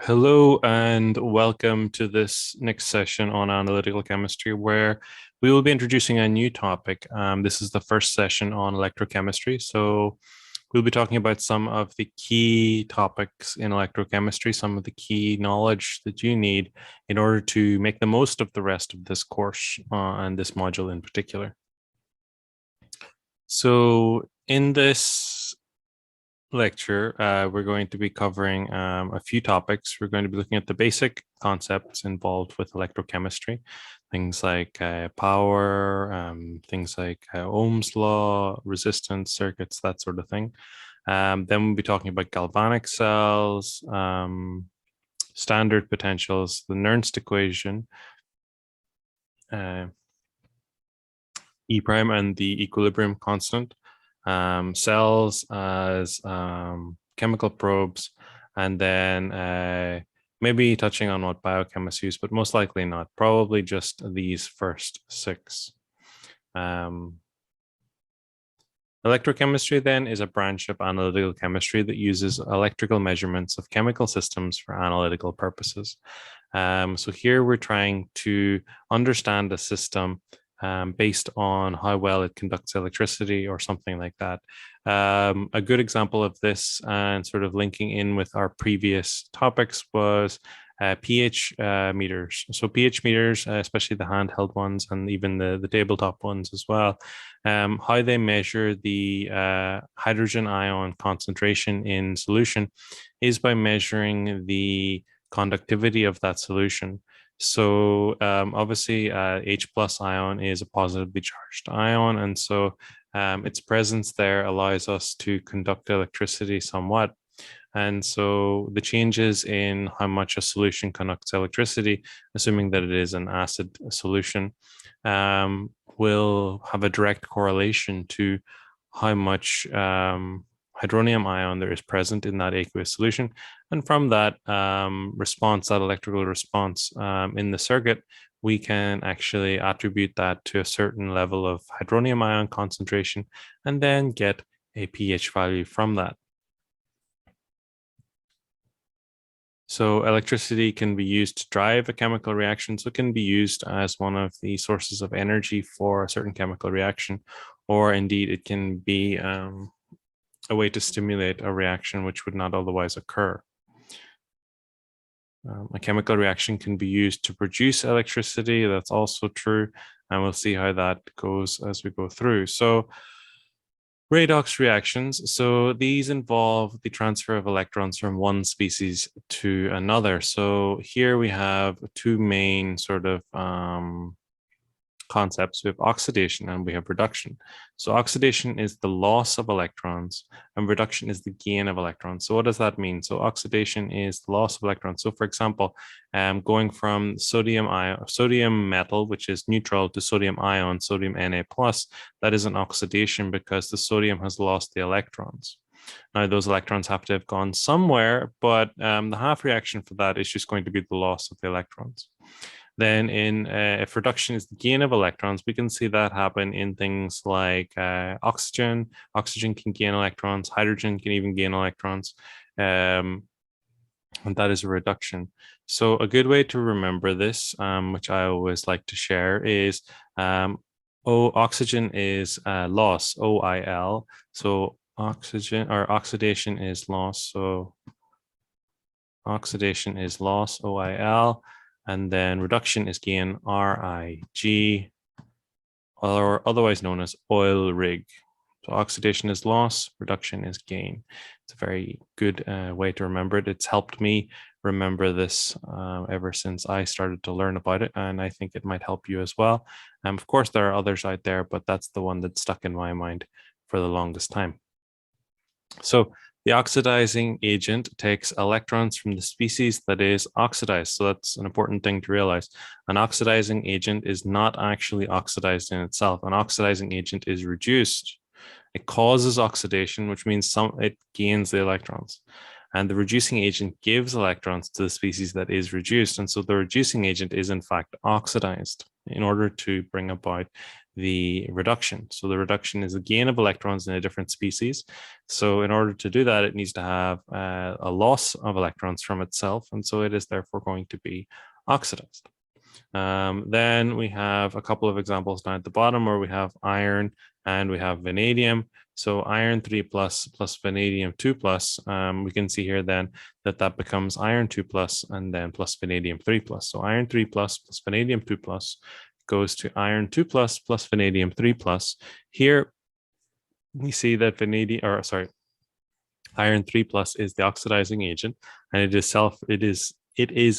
Hello and welcome to this next session on analytical chemistry, where we will be introducing a new topic. This is the first session on electrochemistry. So we'll be talking about some of the key topics in electrochemistry, some of the key knowledge that you need in order to make the most of the rest of this course and this module in particular. So in this lecture, we're going to be covering a few topics. We're going to be looking at the basic concepts involved with electrochemistry, things like power, things like Ohm's law, resistance circuits, that sort of thing. Then we'll be talking about galvanic cells, standard potentials, the Nernst equation, E prime and the equilibrium constant, cells as chemical probes, and then maybe touching on what biochemists use, but most likely not, probably just these first six. Electrochemistry then is a branch of analytical chemistry that uses electrical measurements of chemical systems for analytical purposes. So here we're trying to understand a system based on how well it conducts electricity or something like that. A good example of this and sort of linking in with our previous topics was pH meters. So pH meters, especially the handheld ones and even the tabletop ones as well, how they measure the hydrogen ion concentration in solution is by measuring the conductivity of that solution. So obviously H plus ion is a positively charged ion, and so its presence there allows us to conduct electricity somewhat. And so the changes in how much a solution conducts electricity, assuming that it is an acid solution, will have a direct correlation to how much hydronium ion there is present in that aqueous solution. And from that response, that electrical response in the circuit, we can actually attribute that to a certain level of hydronium ion concentration and then get a pH value from that. So electricity can be used to drive a chemical reaction. So it can be used as one of the sources of energy for a certain chemical reaction, or indeed it can be a way to stimulate a reaction which would not otherwise occur. A chemical reaction can be used to produce electricity. That's also true. And we'll see how that goes as we go through. So Redox reactions. So these involve the transfer of electrons from one species to another. So here we have two main sort of concepts. We have oxidation and we have reduction. So oxidation is the loss of electrons and reduction is the gain of electrons. So what does that mean? So oxidation is the loss of electrons. So for example, going from sodium metal, which is neutral, to sodium ion, sodium Na+, that is an oxidation because the sodium has lost the electrons. Now, those electrons have to have gone somewhere, but the half reaction for that is just going to be the loss of the electrons. Then if reduction is the gain of electrons, we can see that happen in things like oxygen. Oxygen can gain electrons, hydrogen can even gain electrons, and that is a reduction. So a good way to remember this, which I always like to share, is oxygen is loss, OIL. So oxygen or oxidation is loss. So oxidation is loss, OIL. And then reduction is gain, RIG, or otherwise known as oil rig. So oxidation is loss, reduction is gain. It's a very good way to remember it. It's helped me remember this ever since I started to learn about it, and I think it might help you as well. Of course, there are others out there, but that's the one that stuck in my mind for the longest time. So the oxidizing agent takes electrons from the species that is oxidized. So that's an important thing to realize. An oxidizing agent is not actually oxidized in itself. An oxidizing agent is reduced. It causes oxidation, which means it gains the electrons. And the reducing agent gives electrons to the species that is reduced. And so the reducing agent is in fact oxidized in order to bring about the reduction. So the reduction is the gain of electrons in a different species. So in order to do that, it needs to have a loss of electrons from itself. And so it is therefore going to be oxidized. Then we have a couple of examples down at the bottom where we have iron and we have vanadium. So iron 3 plus vanadium 2 plus, we can see here then that becomes iron 2 plus and then plus vanadium 3 plus. So iron 3 plus vanadium 2 plus goes to iron 2 plus vanadium 3 plus. Here we see that iron 3 plus is the oxidizing agent, and it is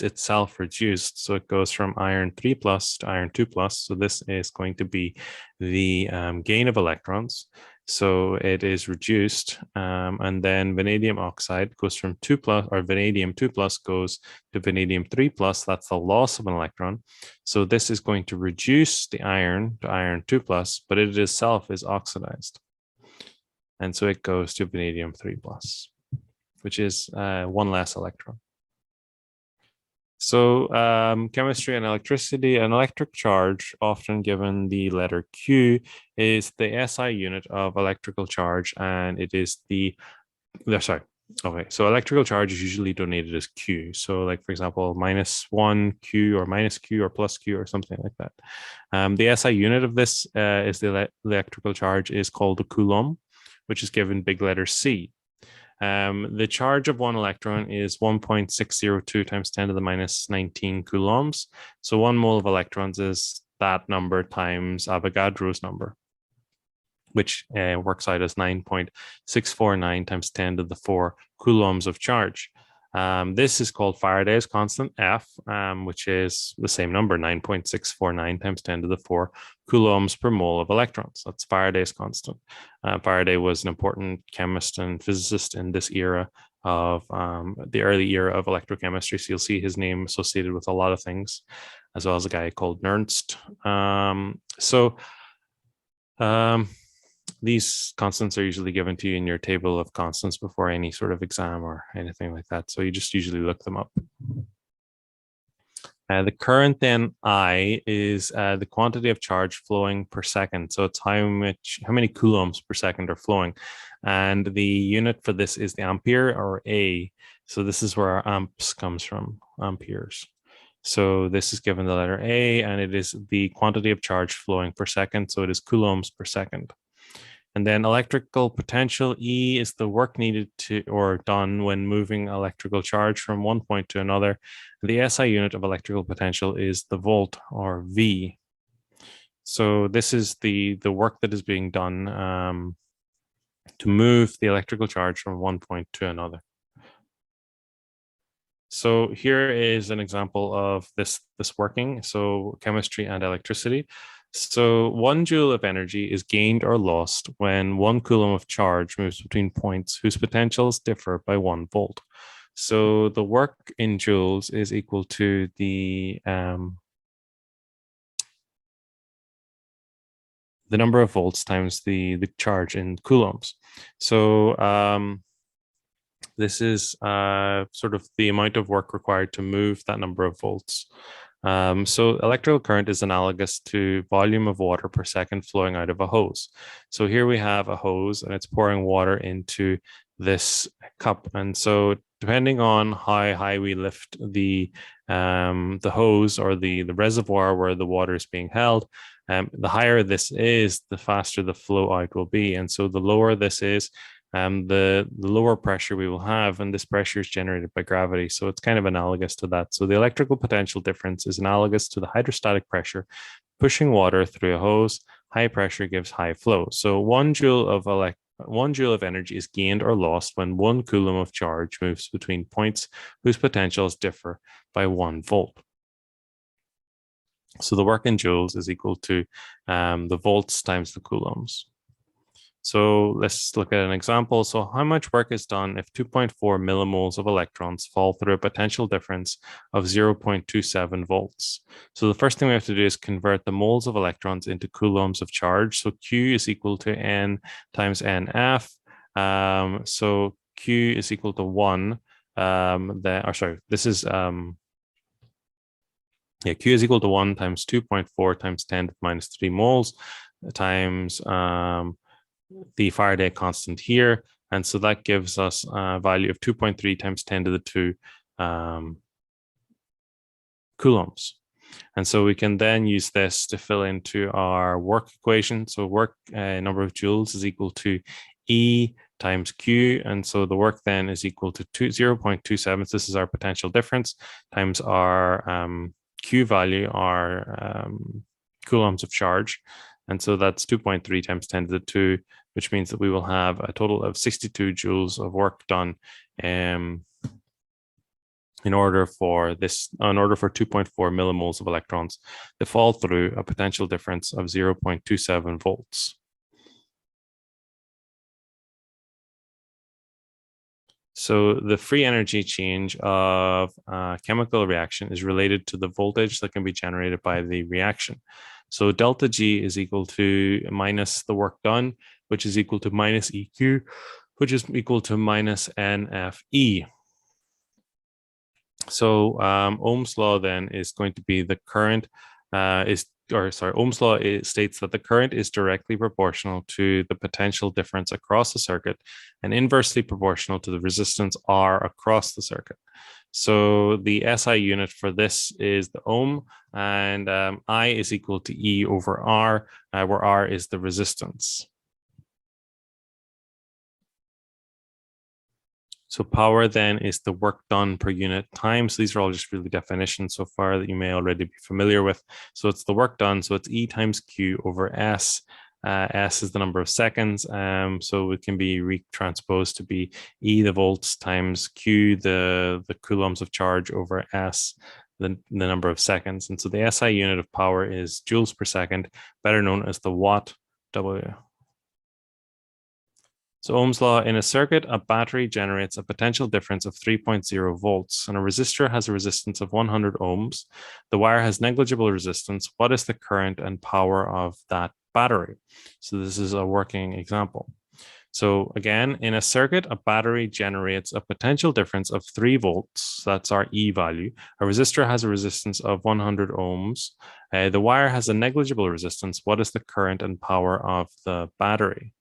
itself reduced. So it goes from iron 3 plus to iron 2 plus. So this is going to be the gain of electrons. So it is reduced, and then vanadium oxide goes from 2 plus, or vanadium 2 plus goes to vanadium 3 plus. That's the loss of an electron. So this is going to reduce the iron to iron 2 plus, but it itself is oxidized. And so it goes to vanadium 3 plus, which is one less electron. So chemistry and electricity, an electric charge, often given the letter Q, is the SI unit of electrical charge, and it is so electrical charge is usually denoted as Q. So like, for example, -1 Q or minus Q or plus Q or something like that. The SI unit of this is the electrical charge is called a coulomb, which is given big letter C. The charge of one electron is 1.602 times 10 to the minus 19 coulombs. So 1 mole of electrons is that number times Avogadro's number, which works out as 9.649 times 10 to the 4 coulombs of charge. This is called Faraday's constant F, which is the same number, 9.649 times 10 to the 4 coulombs per mole of electrons. That's Faraday's constant. Faraday was an important chemist and physicist in this era of the early era of electrochemistry. So you'll see his name associated with a lot of things, as well as a guy called Nernst. These constants are usually given to you in your table of constants before any sort of exam or anything like that. So you just usually look them up. The current then I is the quantity of charge flowing per second. So it's how many coulombs per second are flowing. And the unit for this is the ampere, or A. So this is where our amps comes from, amperes. So this is given the letter A, and it is the quantity of charge flowing per second. So it is coulombs per second. And then electrical potential, E, is the work needed to or done when moving electrical charge from one point to another. The SI unit of electrical potential is the volt, or V. So this is the work that is being done to move the electrical charge from one point to another. So here is an example of this working. So chemistry and electricity. So 1 joule of energy is gained or lost when 1 coulomb of charge moves between points whose potentials differ by 1 volt. So the work in joules is equal to the number of volts times the charge in coulombs. So this is sort of the amount of work required to move that number of volts. So electrical current is analogous to volume of water per second flowing out of a hose. So here we have a hose and it's pouring water into this cup. And so depending on how high we lift the hose or the reservoir where the water is being held, the higher this is, the faster the flow out will be. And so the lower this is, the lower pressure we will have, and this pressure is generated by gravity. So it's kind of analogous to that. So the electrical potential difference is analogous to the hydrostatic pressure pushing water through a hose. High pressure gives high flow. So 1 joule of energy is gained or lost when 1 coulomb of charge moves between points whose potentials differ by 1 volt. So the work in joules is equal to the volts times the coulombs. So let's look at an example. So how much work is done if 2.4 millimoles of electrons fall through a potential difference of 0.27 volts? So the first thing we have to do is convert the moles of electrons into coulombs of charge. So Q is equal to N times NF. So Q is equal to 1. Q is equal to 1 times 2.4 times 10 to the minus 3 moles. times the Faraday constant here. And so that gives us a value of 2.3 times 10 to the 2 coulombs. And so we can then use this to fill into our work equation. So work number of joules is equal to E times Q. And so the work then is equal to 0.27. This is our potential difference times our Q value, our coulombs of charge. And so that's 2.3 times 10 to the 2, which means that we will have a total of 62 joules of work done in order for 2.4 millimoles of electrons to fall through a potential difference of 0.27 volts. So the free energy change of a chemical reaction is related to the voltage that can be generated by the reaction. So delta G is equal to minus the work done, which is equal to minus EQ, which is equal to minus NFE. So Ohm's law then is going to be the current Ohm's law states that the current is directly proportional to the potential difference across the circuit and inversely proportional to the resistance R across the circuit. So the SI unit for this is the ohm, and I is equal to E over R, where R is the resistance. So power then is the work done per unit time. So these are all just really definitions so far that you may already be familiar with. So it's the work done. So it's E times Q over S. S is the number of seconds. So it can be retransposed to be E the volts times Q the coulombs of charge over S, the number of seconds. And so the SI unit of power is joules per second, better known as the watt W. So Ohm's law, in a circuit, a battery generates a potential difference of 3.0 volts, and a resistor has a resistance of 100 ohms. The wire has negligible resistance. What is the current and power of that battery? So this is a working example. So again, in a circuit, a battery generates a potential difference of 3 volts. That's our E value. A resistor has a resistance of 100 ohms. The wire has a negligible resistance. What is the current and power of the battery?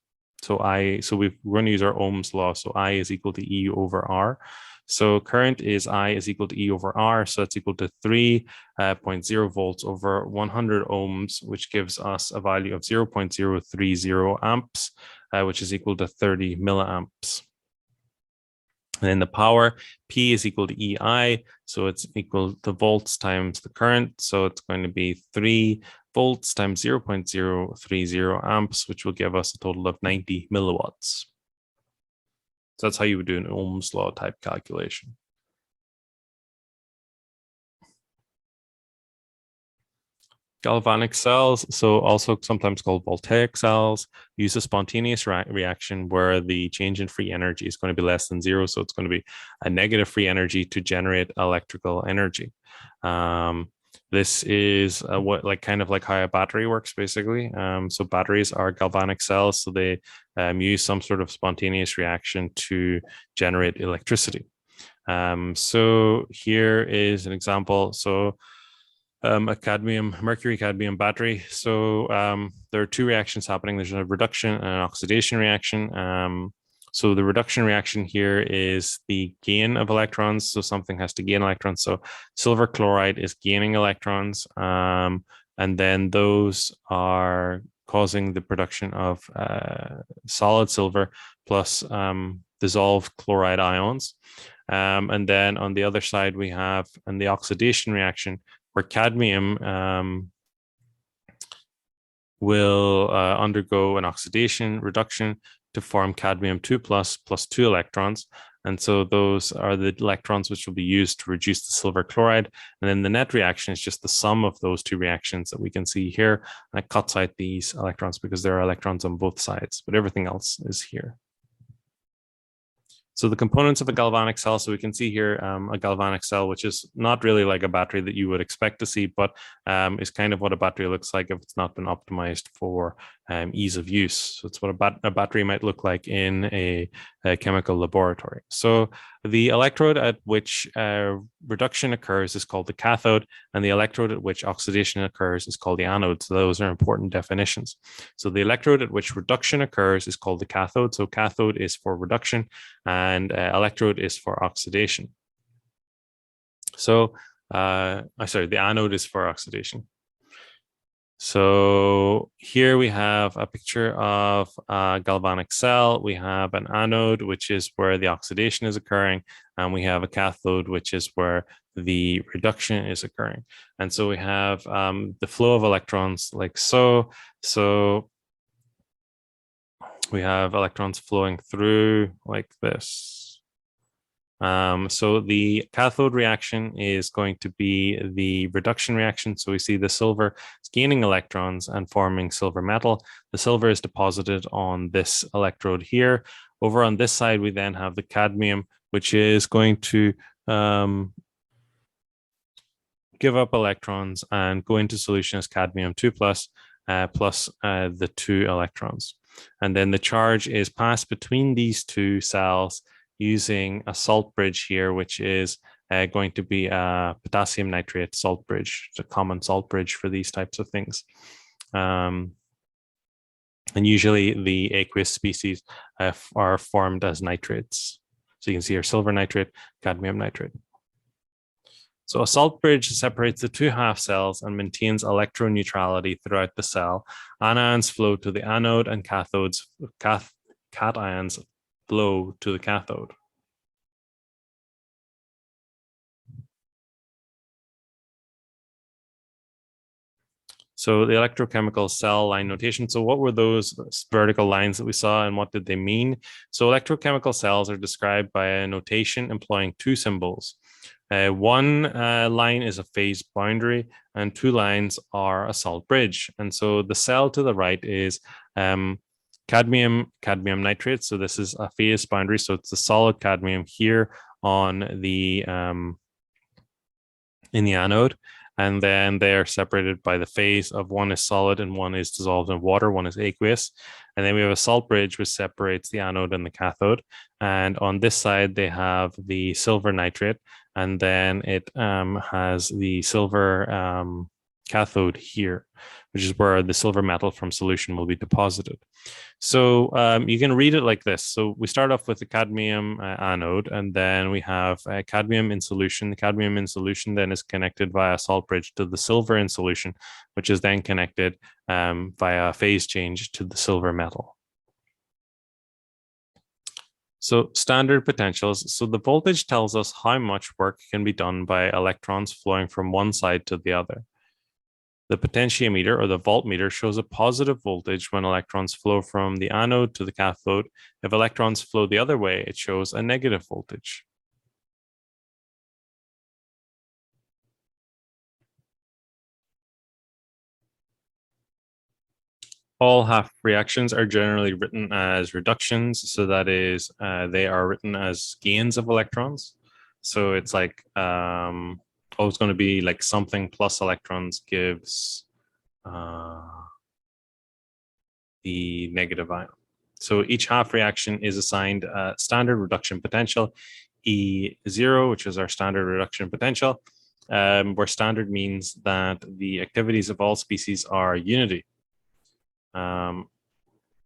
So we're going to use our Ohm's law. So I is equal to E over R. So current is I is equal to E over R. So that's equal to 3.0 volts over 100 ohms, which gives us a value of 0.030 amps, which is equal to 30 milliamps. And then the power, P is equal to EI. So it's equal to volts times the current. So it's going to be 3 volts times 0.030 amps, which will give us a total of 90 milliwatts. So that's how you would do an Ohm's law type calculation. Galvanic cells, so also sometimes called voltaic cells, use a spontaneous reaction where the change in free energy is going to be less than 0. So it's going to be a negative free energy to generate electrical energy. This is kind of like how a battery works, basically. So batteries are galvanic cells, so they use some sort of spontaneous reaction to generate electricity. So here is an example. So a mercury cadmium battery. So there are 2 reactions happening. There's a reduction and an oxidation reaction. So the reduction reaction here is the gain of electrons. So something has to gain electrons. So silver chloride is gaining electrons. And then those are causing the production of solid silver plus dissolved chloride ions. And then on the other side, we have the oxidation reaction, where cadmium will undergo an oxidation reduction to form cadmium 2+ plus 2 electrons. And so those are the electrons which will be used to reduce the silver chloride. And then the net reaction is just the sum of those 2 reactions that we can see here. And it cuts out these electrons because there are electrons on both sides, but everything else is here. So the components of a galvanic cell, so we can see here a galvanic cell, which is not really like a battery that you would expect to see, but is kind of what a battery looks like if it's not been optimized for ease of use. So it's what a battery might look like in a chemical laboratory. So The electrode at which reduction occurs is called the cathode, and the electrode at which oxidation occurs is called the anode. So those are important definitions. So the electrode at which reduction occurs is called the cathode. So cathode is for reduction, and electrode is for oxidation. So, the anode is for oxidation. So here we have a picture of a galvanic cell. We have an anode, which is where the oxidation is occurring, and we have a cathode, which is where the reduction is occurring. And so we have the flow of electrons like so. So we have electrons flowing through like this. So the cathode reaction is going to be the reduction reaction. So we see the silver is gaining electrons and forming silver metal. The silver is deposited on this electrode here. Over on this side, we then have the cadmium, which is going to give up electrons and go into solution as cadmium 2 plus the 2 electrons. And then the charge is passed between these two cells using a salt bridge here, which is going to be a potassium nitrate salt bridge. It's a common salt bridge for these types of things. And usually the aqueous species are formed as nitrates. So you can see here silver nitrate, cadmium nitrate. So a salt bridge separates the two half cells and maintains electroneutrality throughout the cell. Anions flow to the anode and cations flow to the cathode. So the electrochemical cell line notation. So what were those vertical lines that we saw and what did they mean? So electrochemical cells are described by a notation employing two symbols. One line is a phase boundary and two lines are a salt bridge. And so the cell to the right is cadmium nitrate. So this is a phase boundary. So it's the solid cadmium here on the in the anode. And then they are separated by the phase of one is solid and one is dissolved in water, one is aqueous. And then we have a salt bridge which separates the anode and the cathode. And on this side, they have the silver nitrate, and then it has the silver cathode here, which is where the silver metal from solution will be deposited. So you can read it like this. So we start off with the cadmium anode, and then we have cadmium in solution. The cadmium in solution then is connected via a salt bridge to the silver in solution, which is then connected via a phase change to the silver metal. So standard potentials. So the voltage tells us how much work can be done by electrons flowing from one side to the other. The potentiometer or the voltmeter shows a positive voltage when electrons flow from the anode to the cathode. If electrons flow the other way, it shows a negative voltage. All half reactions are generally written as reductions. So that is, they are written as gains of electrons. So it's like, always going to be like something plus electrons gives the negative ion. So each half reaction is assigned a standard reduction potential, E0, which is our standard reduction potential, where standard means that the activities of all species are unity.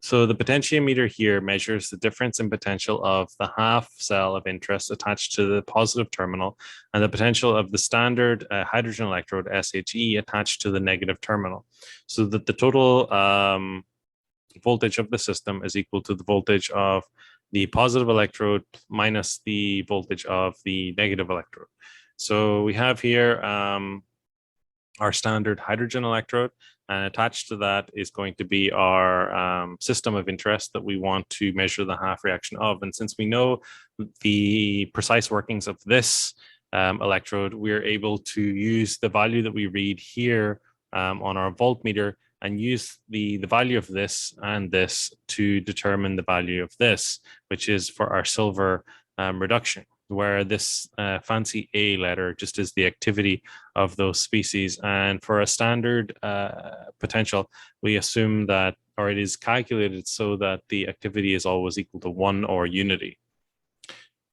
So the potentiometer here measures the difference in potential of the half cell of interest attached to the positive terminal and the potential of the standard hydrogen electrode SHE attached to the negative terminal, so that the total voltage of the system is equal to the voltage of the positive electrode minus the voltage of the negative electrode. So we have here our standard hydrogen electrode, and attached to that is going to be our system of interest that we want to measure the half reaction of. And since we know the precise workings of this electrode, we're able to use the value that we read here on our voltmeter and use the value of this and this to determine the value of this, which is for our silver reduction, where this fancy A letter just is the activity of those species. And for a standard potential, we assume that, or it is calculated so that the activity is always equal to 1 or unity.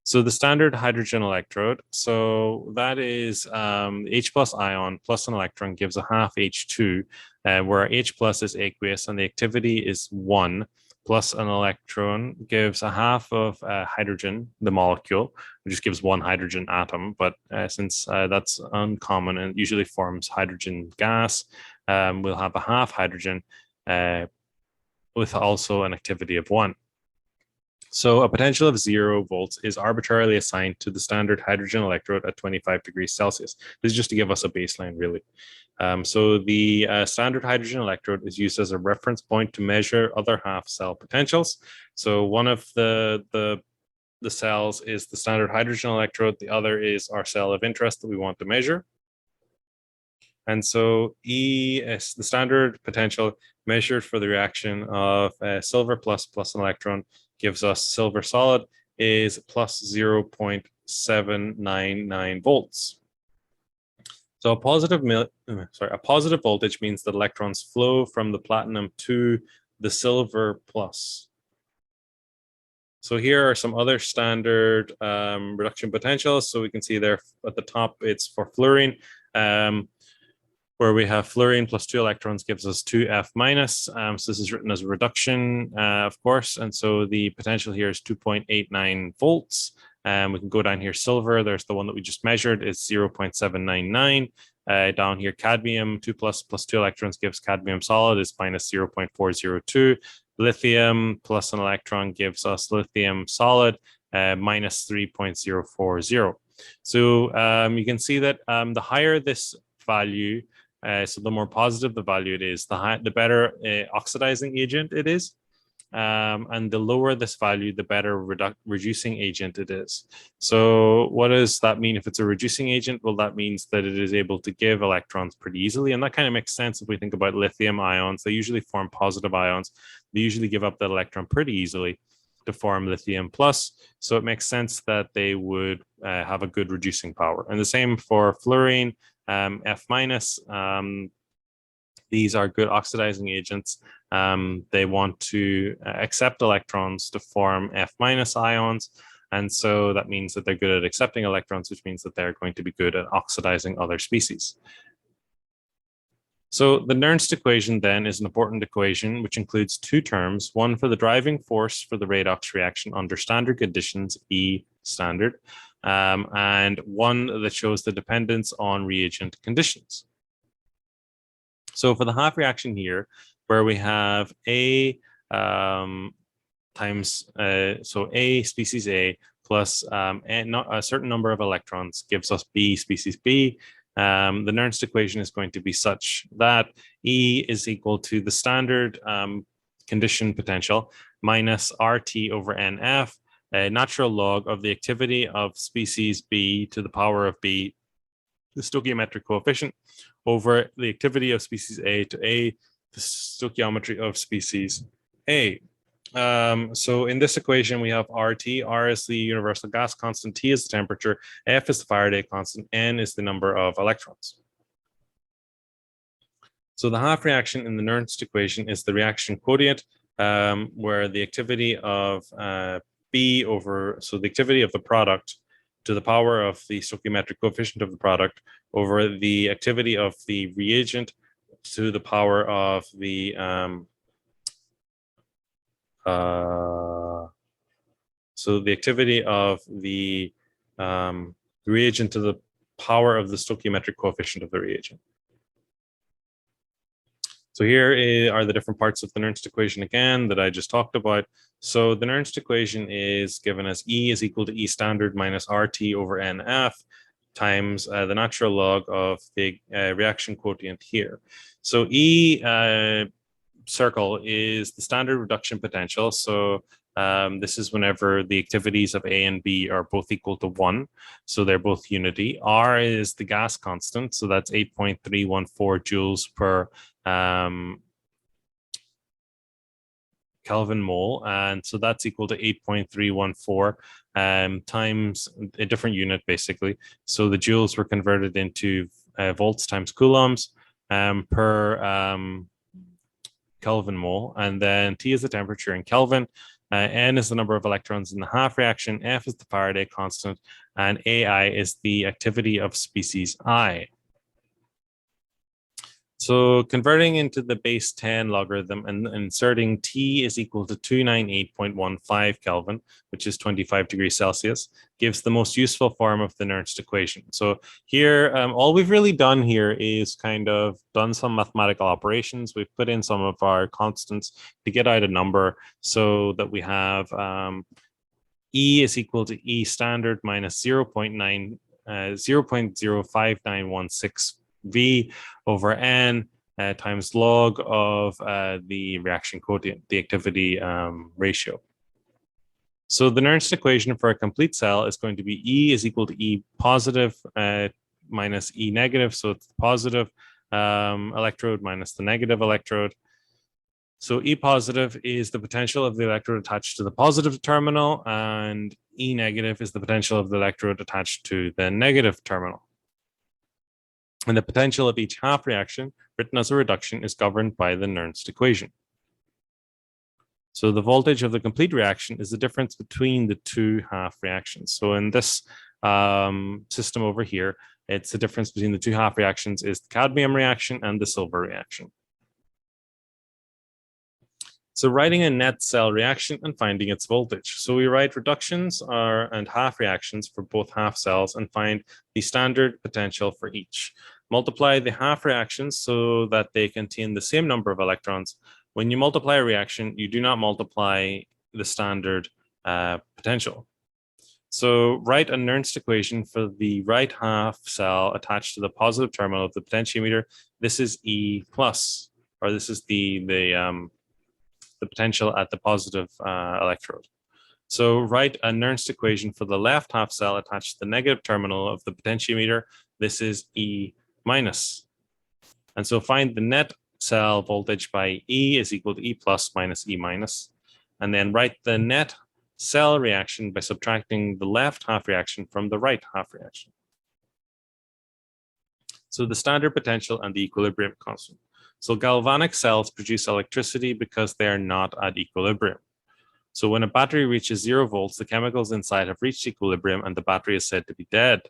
So the standard hydrogen electrode, so that is H plus ion plus an electron gives a half H2, where H plus is aqueous and the activity is 1, plus an electron gives a half of hydrogen, the molecule, which just gives one hydrogen atom. But since that's uncommon and usually forms hydrogen gas, we'll have a half hydrogen with also an activity of 1. So a potential of 0 volts is arbitrarily assigned to the standard hydrogen electrode at 25 degrees Celsius. This is just to give us a baseline, really. So the standard hydrogen electrode is used as a reference point to measure other half cell potentials. So one of the cells is the standard hydrogen electrode. The other is our cell of interest that we want to measure. And so E is the standard potential measured for the reaction of silver plus an electron gives us silver solid is plus 0.799 volts. So a positive voltage means that electrons flow from the platinum to the silver plus. So here are some other standard reduction potentials. So we can see there at the top, it's for fluorine, where we have fluorine plus 2 electrons gives us 2F minus. So this is written as a reduction, of course. And so the potential here is 2.89 volts. We can go down here, silver, there's the one that we just measured, is 0.799. Down here, cadmium, 2 plus 2 electrons gives cadmium solid is minus 0.402. Lithium plus an electron gives us lithium solid, minus 3.040. So you can see that the higher this value, so the more positive the value it is, the better oxidizing agent it is. And the lower this value, the better reducing agent it is. So what does that mean if it's a reducing agent? Well, that means that it is able to give electrons pretty easily. And that kind of makes sense if we think about lithium ions. They usually form positive ions. They usually give up that electron pretty easily to form lithium plus. So it makes sense that they would have a good reducing power. And the same for fluorine, F minus. These are good oxidizing agents. They want to accept electrons to form F minus ions. And so that means that they're good at accepting electrons, which means that they're going to be good at oxidizing other species. So the Nernst equation then is an important equation which includes two terms, one for the driving force for the redox reaction under standard conditions, E standard, and one that shows the dependence on reagent conditions. So for the half reaction here, where we have A times, so A species A plus a certain number of electrons gives us B species B. The Nernst equation is going to be such that E is equal to the standard condition potential minus RT over NF, a natural log of the activity of species B to the power of B, the stoichiometric coefficient, over the activity of species A to A, the stoichiometry of species A. So in this equation, we have RT. R is the universal gas constant, T is the temperature, F is the Faraday constant, N is the number of electrons. So the half reaction in the Nernst equation is the reaction quotient, where the activity of B over, so the activity of the product to the power of the stoichiometric coefficient of the product over the activity of the reagent to the power of the so the activity of the reagent to the power of the stoichiometric coefficient of the reagent. So here are the different parts of the Nernst equation again that I just talked about. So the Nernst equation is given as E is equal to E standard minus RT over NF times the natural log of the reaction quotient here. So E circle is the standard reduction potential. So this is whenever the activities of A and B are both equal to 1. So they're both unity. R is the gas constant. So that's 8.314 joules per Kelvin mole. And so that's equal to 8.314 times a different unit, basically. So the joules were converted into volts times coulombs per Kelvin mole. And then T is the temperature in Kelvin. N is the number of electrons in the half reaction, F is the Faraday constant, and AI is the activity of species I. So converting into the base 10 logarithm and inserting T is equal to 298.15 Kelvin, which is 25 degrees Celsius, gives the most useful form of the Nernst equation. So here, all we've really done here is kind of done some mathematical operations. We've put in some of our constants to get out a number so that we have E is equal to E standard minus 0.05916 V over N times log of the reaction quotient, the activity ratio. So the Nernst equation for a complete cell is going to be E is equal to E positive minus E negative. So it's the positive electrode minus the negative electrode. So E positive is the potential of the electrode attached to the positive terminal, and E negative is the potential of the electrode attached to the negative terminal. And the potential of each half reaction, written as a reduction, is governed by the Nernst equation. So the voltage of the complete reaction is the difference between the two half reactions. So in this system over here, it's the difference between the two half reactions is the cadmium reaction and the silver reaction. So writing a net cell reaction and finding its voltage. So we write reductions and half reactions for both half cells and find the standard potential for each. Multiply the half reactions so that they contain the same number of electrons. When you multiply a reaction, you do not multiply the standard potential. So write a Nernst equation for the right half cell attached to the positive terminal of the potentiometer. This is E plus, or this is the potential at the positive electrode. So write a Nernst equation for the left half cell attached to the negative terminal of the potentiometer. This is E minus. And so find the net cell voltage by E is equal to E plus minus E minus. And then write the net cell reaction by subtracting the left half reaction from the right half reaction. So the standard potential and the equilibrium constant. So galvanic cells produce electricity because they are not at equilibrium. So when a battery reaches 0 volts, the chemicals inside have reached equilibrium and the battery is said to be dead.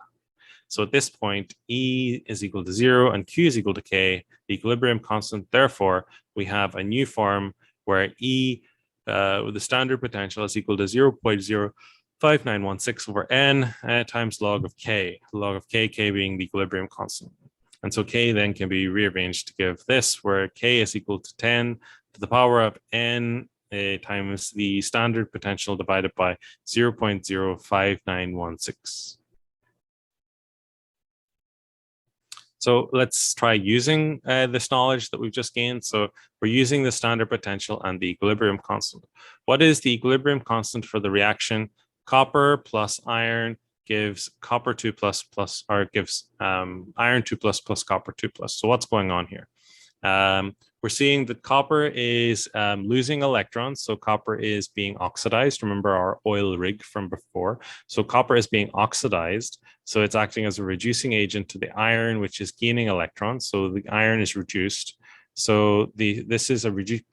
So at this point, E is equal to 0 and Q is equal to K, the equilibrium constant. Therefore, we have a new form where E with the standard potential is equal to 0.05916 over N times log of K being the equilibrium constant. And so K then can be rearranged to give this, where K is equal to 10 to the power of N times the standard potential divided by 0.05916. So let's try using this knowledge that we've just gained. So we're using the standard potential and the equilibrium constant. What is the equilibrium constant for the reaction? Copper plus iron gives copper 2 plus or gives iron 2 plus copper 2 plus. So what's going on here? We're seeing that copper is losing electrons. So copper is being oxidized. Remember our oil rig from before. So copper is being oxidized. So it's acting as a reducing agent to the iron, which is gaining electrons. So the iron is reduced. So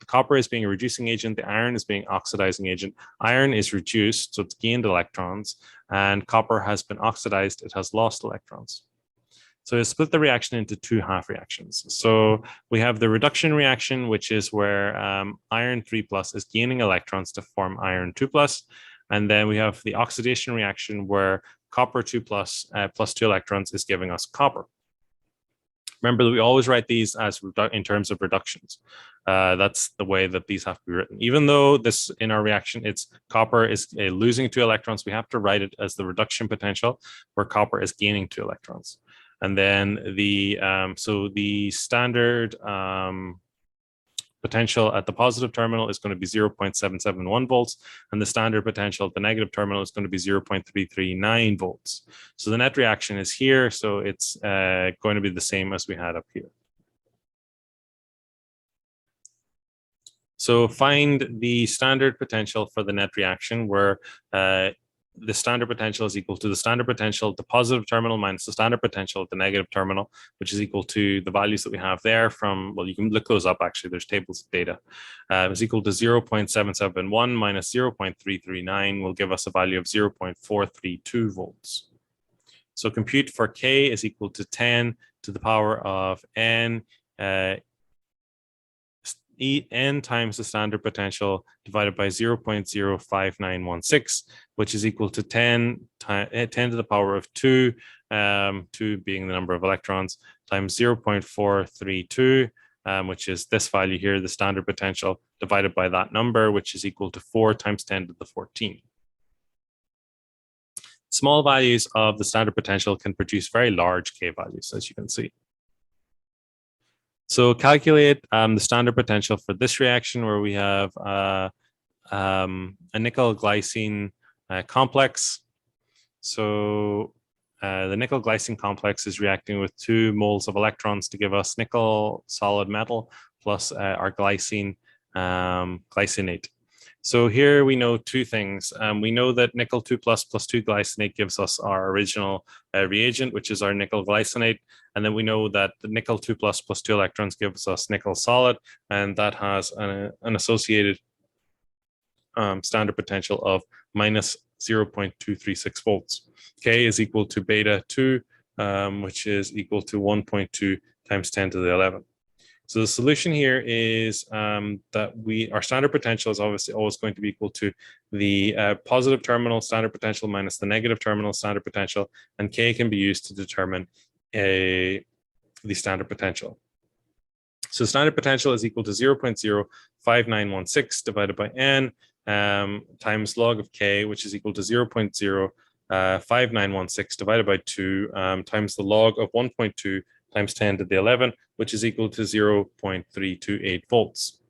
copper is being a reducing agent. The iron is being oxidizing agent. Iron is reduced, so it's gained electrons, and copper has been oxidized. It has lost electrons. So we split the reaction into two half reactions. So we have the reduction reaction, which is where iron 3 plus is gaining electrons to form iron 2 plus. And then we have the oxidation reaction where copper 2 plus 2 electrons is giving us copper. Remember that we always write these as in terms of reductions. That's the way that these have to be written. Even though this in our reaction, it's copper is losing 2 electrons, we have to write it as the reduction potential where copper is gaining 2 electrons. And then the standard potential at the positive terminal is going to be 0.771 volts, and the standard potential at the negative terminal is going to be 0.339 volts. So the net reaction is here, so it's going to be the same as we had up here. So find the standard potential for the net reaction where the standard potential is equal to the standard potential at the positive terminal minus the standard potential at the negative terminal, which is equal to the values that we have there from, well, you can look those up actually, there's tables of data, is equal to 0.771 minus 0.339 will give us a value of 0.432 volts. So compute for K is equal to 10 to the power of n, n times the standard potential divided by 0.05916, which is equal to 10 to the power of 2, 2 being the number of electrons, times 0.432, which is this value here, the standard potential, divided by that number, which is equal to 4 times 10 to the 14. Small values of the standard potential can produce very large K values, as you can see. So calculate the standard potential for this reaction where we have a nickel glycine complex. So the nickel glycine complex is reacting with 2 moles of electrons to give us nickel solid metal plus our glycine glycinate. So here we know 2 things. We know that nickel 2 plus 2 glycinate gives us our original reagent, which is our nickel glycinate. And then we know that the nickel 2 plus 2 electrons gives us nickel solid, and that has an associated standard potential of minus 0.236 volts. K is equal to beta 2, which is equal to 1.2 times 10 to the 11. So the solution here is that our standard potential is obviously always going to be equal to the positive terminal standard potential minus the negative terminal standard potential, and K can be used to determine the standard potential. So standard potential is equal to 0.05916 divided by n times log of K, which is equal to 0.05916 divided by 2 times the log of 1.2 times 10 to the 11, which is equal to 0.328 volts.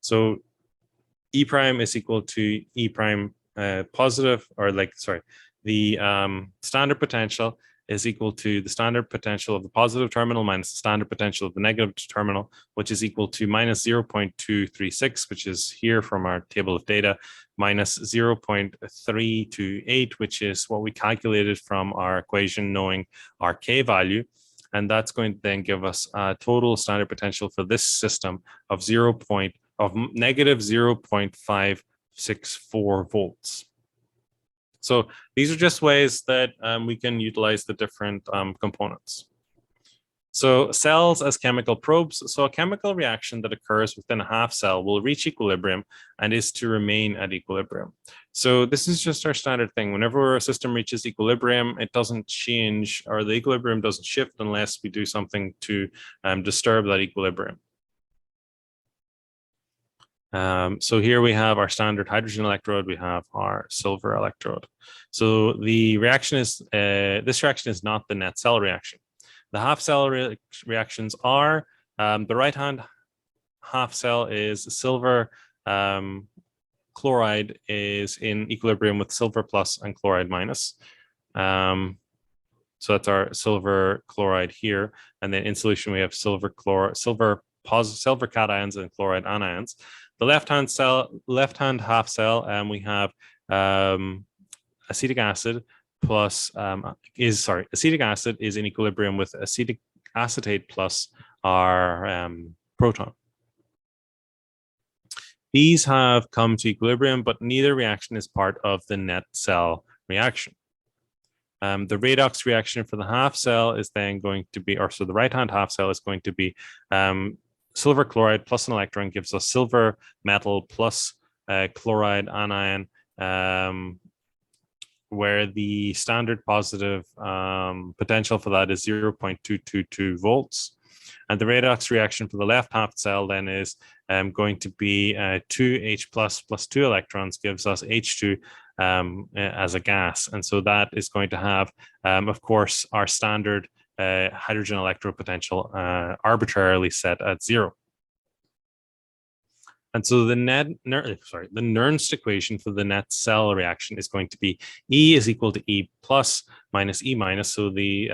So E prime is equal to E prime positive, or the standard potential is equal to the standard potential of the positive terminal minus the standard potential of the negative terminal, which is equal to minus 0.236, which is here from our table of data, minus 0.328, which is what we calculated from our equation knowing our K value. And that's going to then give us a total standard potential for this system of negative 0.564 volts. So these are just ways that we can utilize the different components. So cells as chemical probes. So a chemical reaction that occurs within a half cell will reach equilibrium and is to remain at equilibrium. So this is just our standard thing. Whenever a system reaches equilibrium, it doesn't change, or the equilibrium doesn't shift unless we do something to disturb that equilibrium. So here we have our standard hydrogen electrode, we have our silver electrode. So the reaction is, this reaction is not the net cell reaction. The half cell reactions are, the right-hand half cell is silver chloride is in equilibrium with silver plus and chloride minus. So that's our silver chloride here. And then in solution, we have silver cations and chloride anions. The left-hand half cell, we have acetic acid plus acetic acid is in equilibrium with acetate plus our proton. These have come to equilibrium, but neither reaction is part of the net cell reaction. The redox reaction for the half cell is then going to be, or so the right-hand half cell is going to be silver chloride plus an electron gives us silver metal plus chloride anion, where the standard positive potential for that is 0.222 volts. And the redox reaction for the left half cell then is going to be 2H plus 2 electrons gives us H2 as a gas. And so that is going to have, of course, our standard hydrogen electrode potential arbitrarily set at 0. And so the Nernst equation for the net cell reaction is going to be E is equal to E plus minus E minus. So the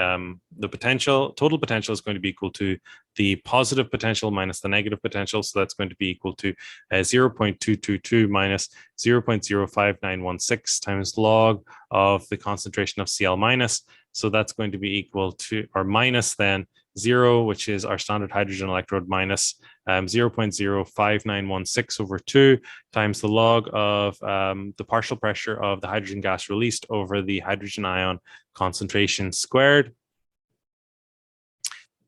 total potential is going to be equal to the positive potential minus the negative potential. So that's going to be equal to 0.222 minus 0.05916 times log of the concentration of Cl minus. So that's going to be equal to, or minus then 0, which is our standard hydrogen electrode, minus 0.05916 over 2 times the log of the partial pressure of the hydrogen gas released over the hydrogen ion concentration squared.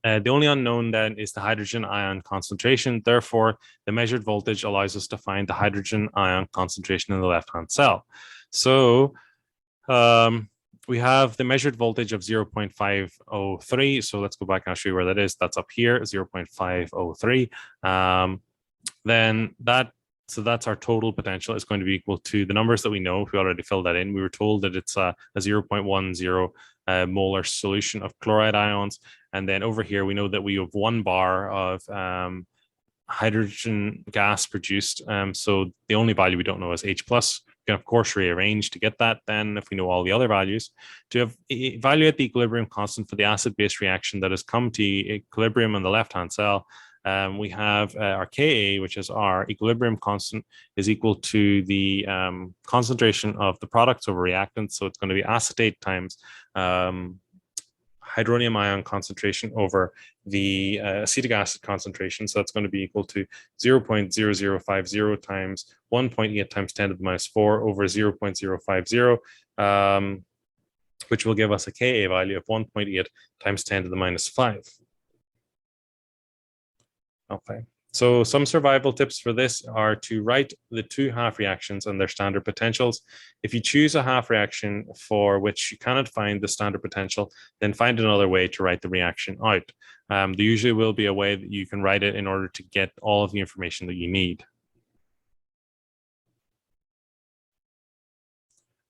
The only unknown then is the hydrogen ion concentration. Therefore, the measured voltage allows us to find the hydrogen ion concentration in the left-hand cell. So we have the measured voltage of 0.503. So let's go back and I'll show you where that is. That's up here, 0.503. So that's our total potential is going to be equal to the numbers that we know. We already filled that in. We were told that it's a 0.10 molar solution of chloride ions. And then over here, we know that we have 1 bar of hydrogen gas produced. So the only value we don't know is H plus. We can, of course, rearrange to get that then if we know all the other values. To evaluate the equilibrium constant for the acid-base reaction that has come to equilibrium in the left-hand cell, we have our Ka, which is our equilibrium constant, is equal to the concentration of the products over reactants. So it's going to be acetate times hydronium ion concentration over the acetic acid concentration. So that's going to be equal to 0.0050 times 1.8 times 10 to the minus 4 over 0.050, which will give us a Ka value of 1.8 times 10 to the minus 5. Okay, so some survival tips for this are to write the 2 half reactions and their standard potentials. If you choose a half reaction for which you cannot find the standard potential, then find another way to write the reaction out. There usually will be a way that you can write it in order to get all of the information that you need.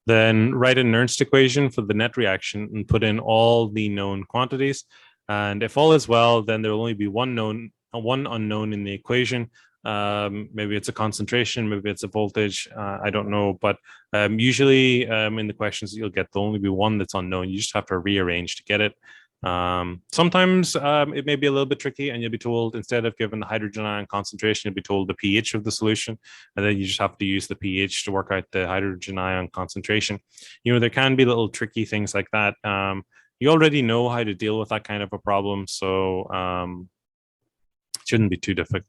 Then write a Nernst equation for the net reaction and put in all the known quantities. And if all is well, then there will only be one unknown in the equation. Maybe it's a concentration, maybe it's a voltage, I don't know. But usually in the questions that you'll get, there'll only be one that's unknown. You just have to rearrange to get it. Sometimes it may be a little bit tricky and you'll be told, instead of given the hydrogen ion concentration, you'll be told the pH of the solution, and then you just have to use the pH to work out the hydrogen ion concentration. You know, there can be little tricky things like that. You already know how to deal with that kind of a problem, so shouldn't be too difficult.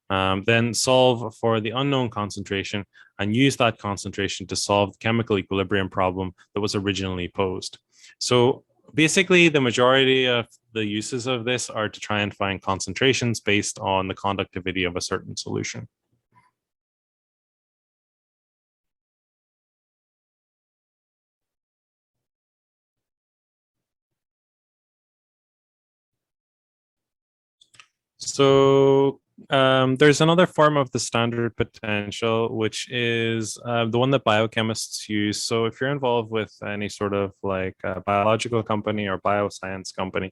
Then solve for the unknown concentration and use that concentration to solve the chemical equilibrium problem that was originally posed. So basically, the majority of the uses of this are to try and find concentrations based on the conductivity of a certain solution. So there's another form of the standard potential, which is the one that biochemists use. So if you're involved with any sort of like a biological company or bioscience company,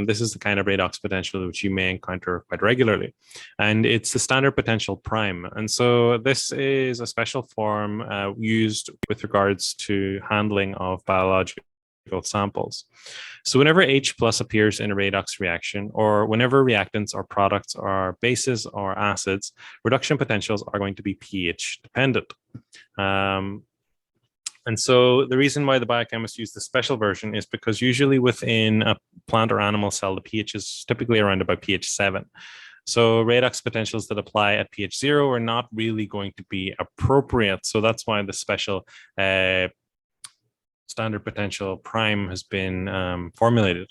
this is the kind of redox potential which you may encounter quite regularly. And it's the standard potential prime. And so this is a special form used with regards to handling of biological samples. So whenever H plus appears in a redox reaction, or whenever reactants or products are bases or acids, reduction potentials are going to be pH dependent. And so the reason why the biochemists use the special version is because usually within a plant or animal cell, the pH is typically around about pH 7. So redox potentials that apply at pH 0 are not really going to be appropriate. So that's why the special standard potential prime has been formulated.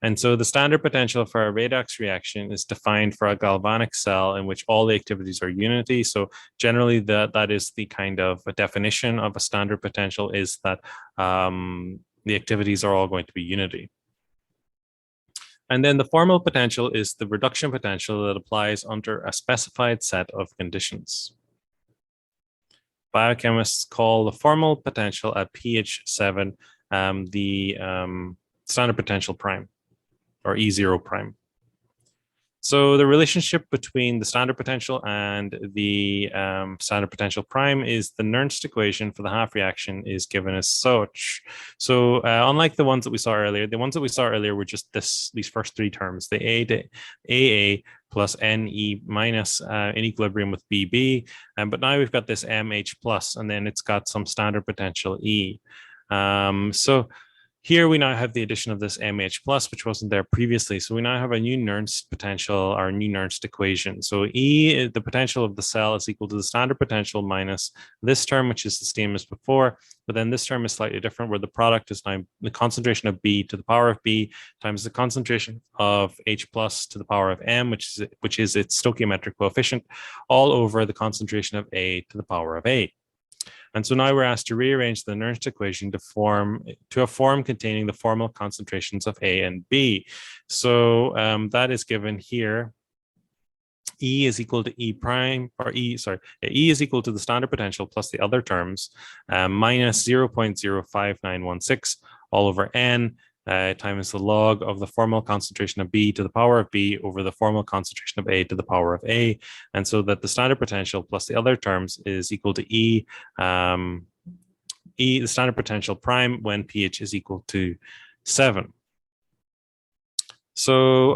And so the standard potential for a redox reaction is defined for a galvanic cell in which all the activities are unity. So generally that is the kind of a definition of a standard potential, is that the activities are all going to be unity. And then the formal potential is the reduction potential that applies under a specified set of conditions. Biochemists call the formal potential at pH 7 the standard potential prime, or E0 prime. So the relationship between the standard potential and the standard potential prime is the Nernst equation for the half reaction is given as such. So unlike the ones that we saw earlier, the ones that we saw earlier were just these first three terms, the AA plus NE minus in equilibrium with BB. But now we've got this MH plus, and then it's got some standard potential E. So here we now have the addition of this MH plus, which wasn't there previously. So we now have a new Nernst potential, or new Nernst equation. So E, the potential of the cell, is equal to the standard potential minus this term, which is the same as before. But then this term is slightly different, where the product is now the concentration of B to the power of B times the concentration of H plus to the power of M, which is its stoichiometric coefficient, all over the concentration of A to the power of A. And so now we're asked to rearrange the Nernst equation to a form containing the formal concentrations of A and B. So that is given here. E is equal to E prime, or E is equal to the standard potential plus the other terms, minus 0.05916 all over N, times the log of the formal concentration of B to the power of B over the formal concentration of A to the power of A. And so that the standard potential plus the other terms is equal to E, the standard potential prime, when pH is equal to 7. So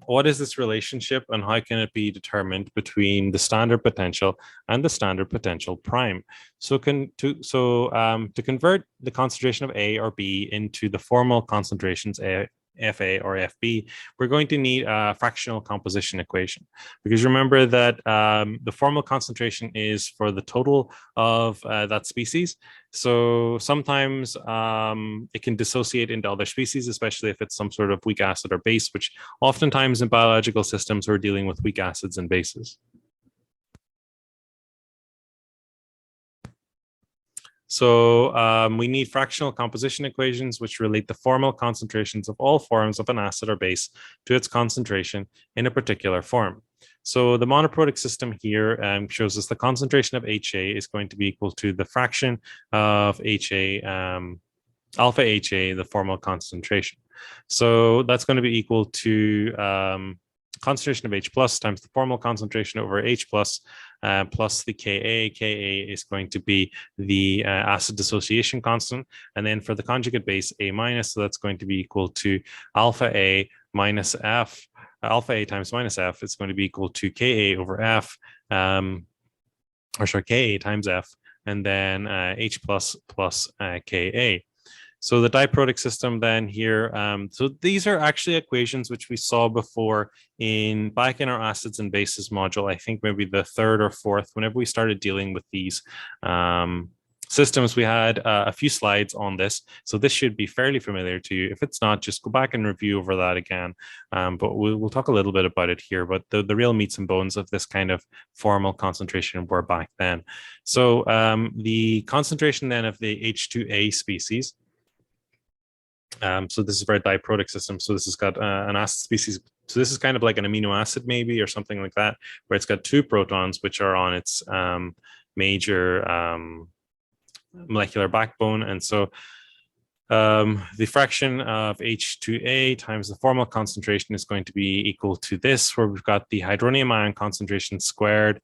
what is this relationship, and how can it be determined between the standard potential and the standard potential prime? So to convert the concentration of A or B into the formal concentrations FA or FB, we're going to need a fractional composition equation, because remember that the formal concentration is for the total of that species. So sometimes it can dissociate into other species, especially if it's some sort of weak acid or base, which oftentimes in biological systems we're dealing with weak acids and bases. So we need fractional composition equations, which relate the formal concentrations of all forms of an acid or base to its concentration in a particular form. So the monoprotic system here shows us the concentration of HA is going to be equal to the fraction of HA, alpha HA, the formal concentration. So that's going to be equal to concentration of H plus times the formal concentration over H plus plus the Ka. Ka is going to be the acid dissociation constant. And then for the conjugate base A minus, so that's going to be equal to alpha A minus F. Alpha A times minus F is going to be equal to Ka over F, Ka times F, and then H plus plus Ka. So the diprotic system then here, so these are actually equations which we saw before back in our acids and bases module, I think maybe the third or fourth, whenever we started dealing with these systems, we had a few slides on this. So this should be fairly familiar to you. If it's not, just go back and review over that again. But we'll talk a little bit about it here, but the real meats and bones of this kind of formal concentration were back then. So the concentration then of the H2A species, so this is for a diprotic system. So this has got an acid species. So this is kind of like an amino acid maybe, or something like that, where it's got 2 protons, which are on its major molecular backbone. And so the fraction of H2A times the formal concentration is going to be equal to this, where we've got the hydronium ion concentration squared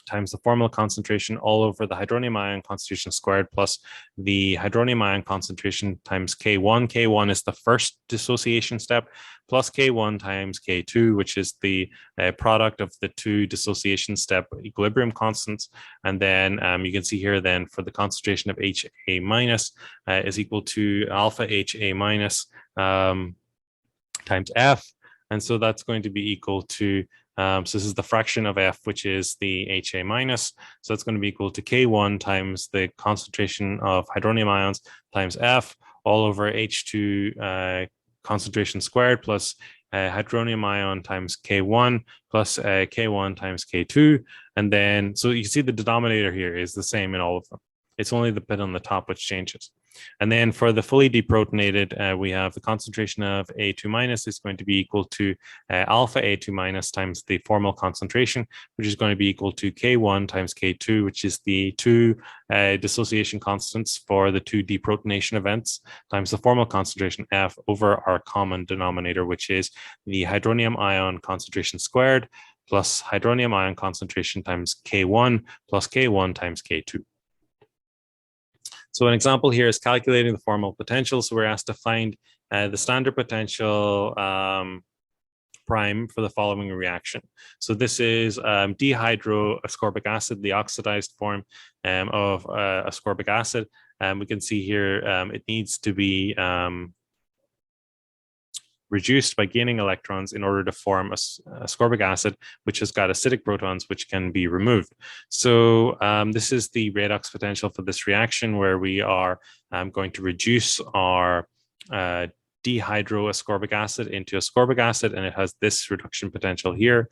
times the formal concentration all over the hydronium ion concentration squared plus the hydronium ion concentration times K1. K1 is the first dissociation step, plus K1 times K2, which is the product of the 2 dissociation step equilibrium constants. And then you can see here then for the concentration of HA minus is equal to alpha HA minus times F. And so that's going to be equal to so this is the fraction of F, which is the HA minus. So it's going to be equal to K1 times the concentration of hydronium ions times F all over H2 concentration squared plus hydronium ion times K1 plus K1 times K2. And then, so you can see the denominator here is the same in all of them. It's only the bit on the top which changes. And then for the fully deprotonated, we have the concentration of A2 minus is going to be equal to alpha A2 minus times the formal concentration, which is going to be equal to K1 times K2, which is the two dissociation constants for the two deprotonation events, times the formal concentration F over our common denominator, which is the hydronium ion concentration squared plus hydronium ion concentration times K1 plus K1 times K2. So an example here is calculating the formal potential. So we're asked to find the standard potential prime for the following reaction. So this is dihydroascorbic acid, the oxidized form of ascorbic acid. We can see here it needs to be reduced by gaining electrons in order to form ascorbic acid, which has got acidic protons, which can be removed. So this is the redox potential for this reaction, where we are going to reduce our dihydroascorbic acid into ascorbic acid, and it has this reduction potential here.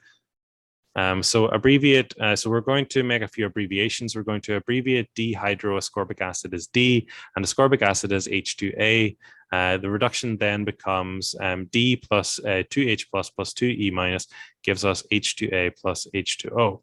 So we're going to make a few abbreviations. We're going to abbreviate dihydroascorbic acid as D and ascorbic acid as H2A. The reduction then becomes D plus 2H plus 2E minus gives us H2A plus H2O.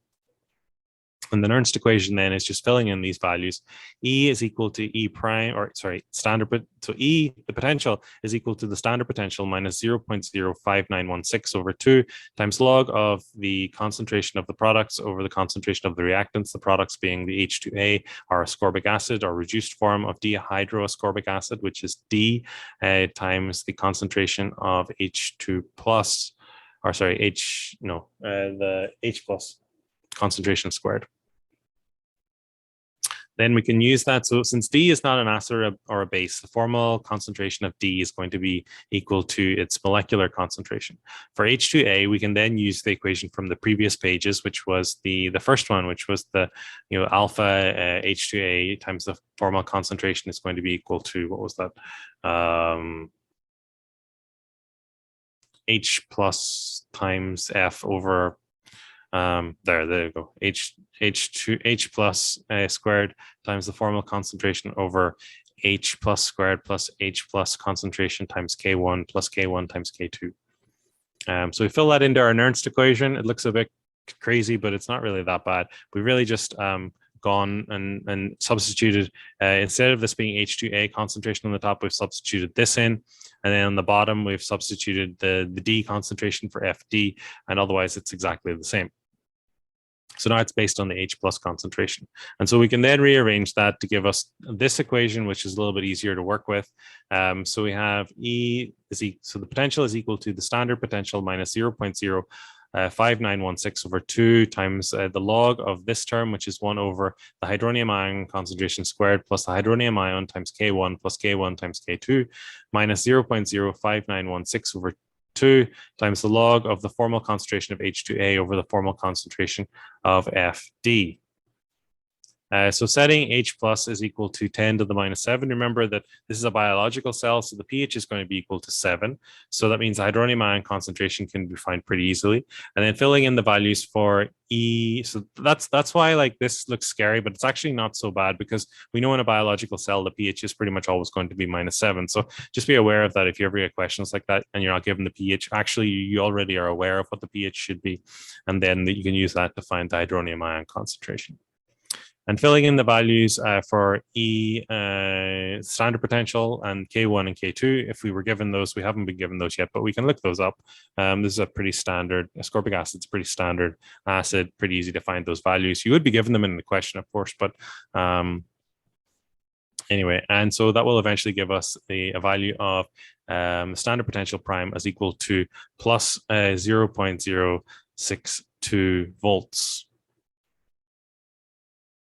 And the Nernst equation then is just filling in these values. E is equal to E prime, or sorry, standard. So E, the potential, is equal to the standard potential minus 0.05916 over 2 times log of the concentration of the products over the concentration of the reactants, the products being the H2A, our ascorbic acid, or reduced form of dihydroascorbic acid, which is D, times the concentration of H2 plus, or sorry, the H plus concentration squared. Then we can use that. So since D is not an acid or a base, the formal concentration of D is going to be equal to its molecular concentration. For H2A, we can then use the equation from the previous pages, which was the first one, which was the alpha H2A times the formal concentration is going to be equal to, what was that? H plus times F over there you go. H plus squared times the formal concentration over H plus squared plus H plus concentration times K1 plus K1 times K2. So we fill that into our Nernst equation. It looks a bit crazy, but it's not really that bad. We really just gone and substituted, instead of this being H2A concentration on the top, we've substituted this in. And then on the bottom, we've substituted the D concentration for FD, and otherwise it's exactly the same. So now it's based on the H plus concentration. And so we can then rearrange that to give us this equation, which is a little bit easier to work with. So we have so the potential is equal to the standard potential minus 0.05916 over 2 times the log of this term, which is 1 over the hydronium ion concentration squared plus the hydronium ion times K1 plus K1 times K2 minus 0.05916 over 2 times the log of the formal concentration of H2A over the formal concentration of FD. So setting H plus is equal to 10 to the minus 7. Remember that this is a biological cell, so the pH is going to be equal to 7. So that means the hydronium ion concentration can be found pretty easily. And then filling in the values for E. So that's why like this looks scary, but it's actually not so bad, because we know in a biological cell, the pH is pretty much always going to be minus 7. So just be aware of that if you ever get questions like that and you're not given the pH. Actually, you already are aware of what the pH should be. And then you can use that to find the hydronium ion concentration. And filling in the values for E standard potential and K1 and K2, if we were given those, we haven't been given those yet, but we can look those up. This is a pretty standard, ascorbic acid is pretty standard acid, pretty easy to find those values. You would be given them in the question, of course, but anyway, and so that will eventually give us a value of standard potential prime as equal to plus 0.062 volts.